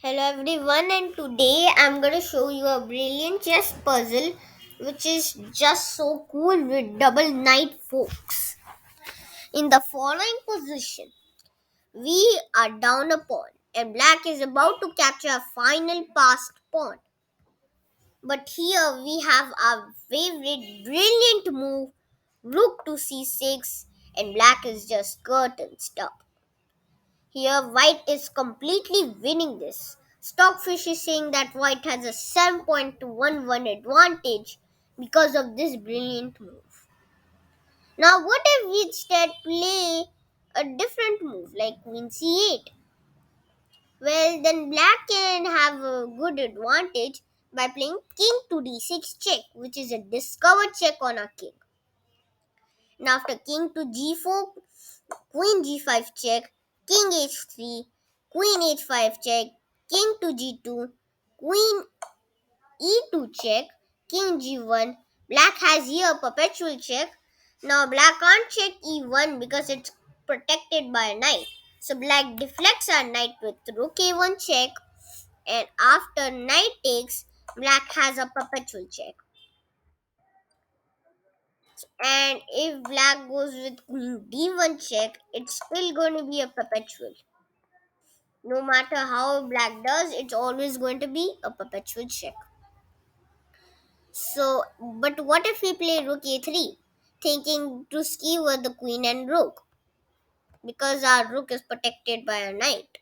Hello everyone, and today I'm going to show you a brilliant chess puzzle which is just so cool with double knight forks. In the following position, we are down a pawn and black is about to capture a final passed pawn. But here we have our favorite brilliant move, rook to c6, and black is just curtain stuck. Here, white is completely winning this. Stockfish is saying that white has a 7.11 advantage because of this brilliant move. Now, what if we instead play a different move like queen c8? Well, then black can have a good advantage by playing king to d6 check, which is a discovered check on our king. And after king to g4, queen g5 check, king h3, queen h5 check, king to g2, queen e2 check, king g1. Black has here a perpetual check. Now black can't check e1 because it's protected by a knight. So black deflects our knight with rook a1 check, and after knight takes, black has a perpetual check. And if black goes with queen d1 check, it's still going to be a perpetual. No matter how black does, it's always going to be a perpetual check. So, but what if we play rook a3, thinking to skewer the queen and rook, because our rook is protected by a knight?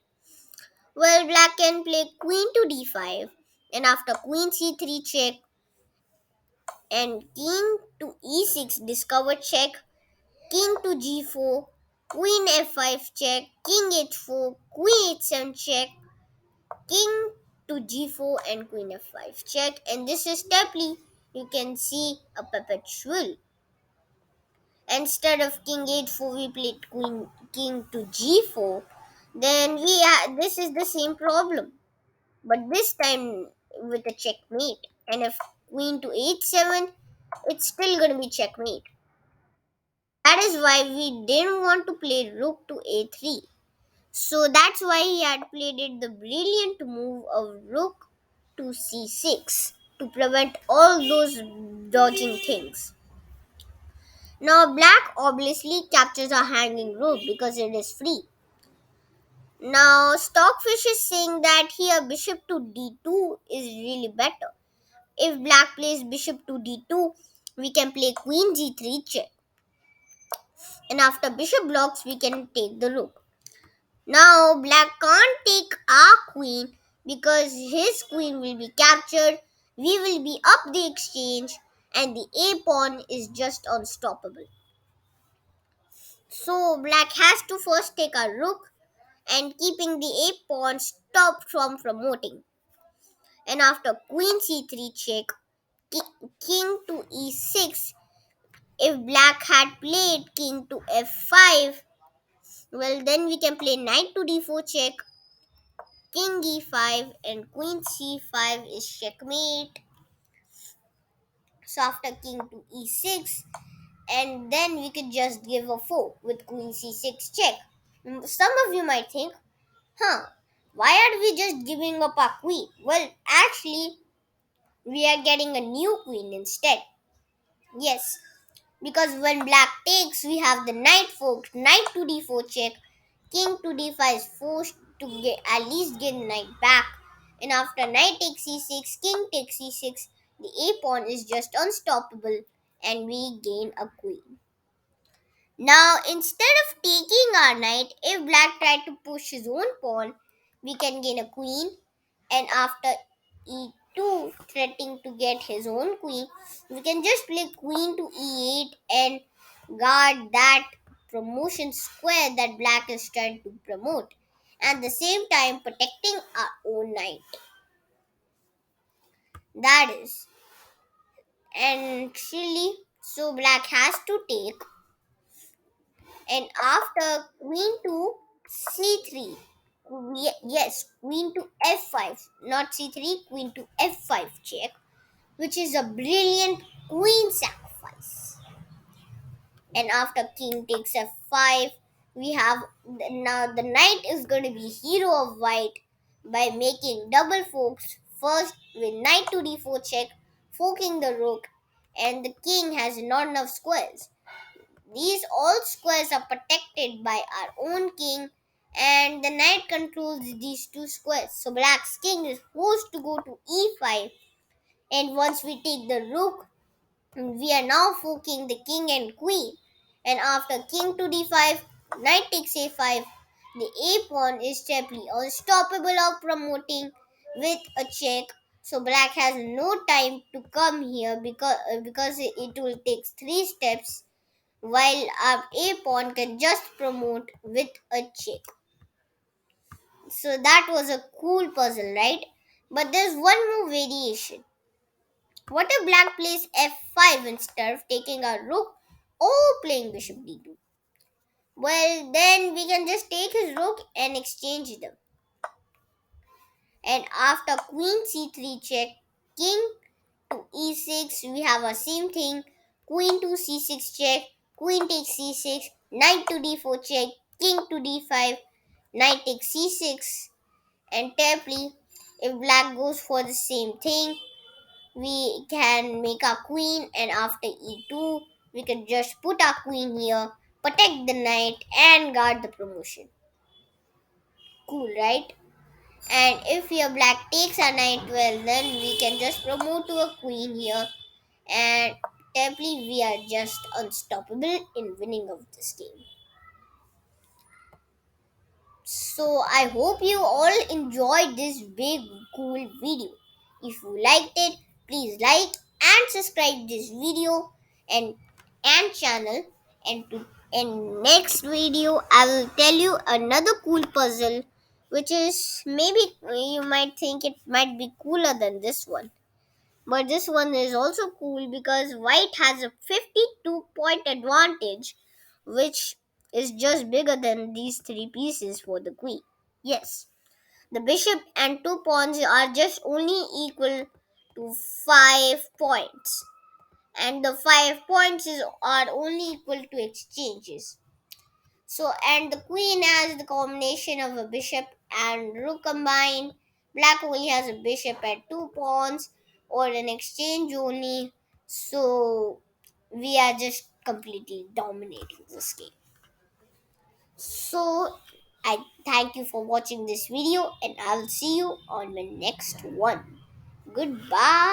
Well, black can play queen to d5, and after queen c3 check and king to e6 discover check, king to g4, queen f5 check, king h4, queen h7 check, king to g4 and queen f5 check, and this is steply. You can see a perpetual. Instead of king h4 we played queen king to g4. Then this is the same problem, but this time with a checkmate. And if queen to h7, it's still going to be checkmate. That is why we didn't want to play rook to a3. So that's why he had played it the brilliant move of rook to c6 to prevent all those dodging things. Now black obviously captures a hanging rook because it is free. Now Stockfish is saying that here bishop to d2 is really better. If black plays bishop to d2, we can play queen g3 check. And after bishop blocks, we can take the rook. Now black can't take our queen because his queen will be captured. We will be up the exchange and the a pawn is just unstoppable. So black has to first take a rook and keeping the a pawn stopped from promoting. And after queen c3 check, king to e6. If black had played king to f5, well then we can play knight to d4 check, king e5 and queen c5 is checkmate. So after king to e6, and then we could just give a fork with queen c6 check. Some of you might think, why are we just giving up our queen? Well, actually, we are getting a new queen instead. Yes, because when black takes, we have the knight fork, knight to d4 check, king to d5 is forced to get at least get knight back. And after knight takes c6, king takes c6, the a pawn is just unstoppable and we gain a queen. Now, instead of taking our knight, if black tried to push his own pawn, we can gain a queen. And after e2, threatening to get his own queen, we can just play queen to e8 and guard that promotion square that black is trying to promote. At the same time, protecting our own knight. That is. And actually, so black has to take, and after queen to c3, yes, queen to f5, not c3, queen to f5 check, which is a brilliant queen sacrifice. And after king takes f5, we have now the knight is going to be hero of white, by making double forks. First with knight to d4 check, forking the rook, and the king has not enough squares. These all squares are protected by our own king, and the knight controls these two squares. So black's king is forced to go to e5, and once we take the rook, we are now forking the king and queen. And after king to d5, knight takes a5, the a pawn is simply unstoppable of promoting with a check. So black has no time to come here because it will take three steps, while our a pawn can just promote with a check. So that was a cool puzzle, right? But there's one more variation. What if black plays f5 instead of taking a rook or playing bishop d2? Well, then we can just take his rook and exchange them. And after queen c3 check, king to e6, we have a same thing. Queen to c6 check, queen takes c6, knight to d4 check, king to d5, knight takes c6. And terribly, if black goes for the same thing, we can make our queen, and after e2 we can just put our queen here, protect the knight and guard the promotion. Cool, right? And if your black takes a knight, well, then we can just promote to a queen here, and terribly we are just unstoppable in winning of this game. So I hope you all enjoyed this big cool video. If you liked it, please like and subscribe this video and channel. And next video I will tell you another cool puzzle, which is maybe you might think it might be cooler than this one. But this one is also cool because white has a 52-point advantage, which is just bigger than these three pieces for the queen. Yes, the bishop and two pawns are just only equal to 5 points, and the 5 points are only equal to exchanges. So, and the queen has the combination of a bishop and rook combined. Black only has a bishop and two pawns or an exchange only. So, we are just completely dominating this game. So, I thank you for watching this video, and I'll see you on the next one. Goodbye.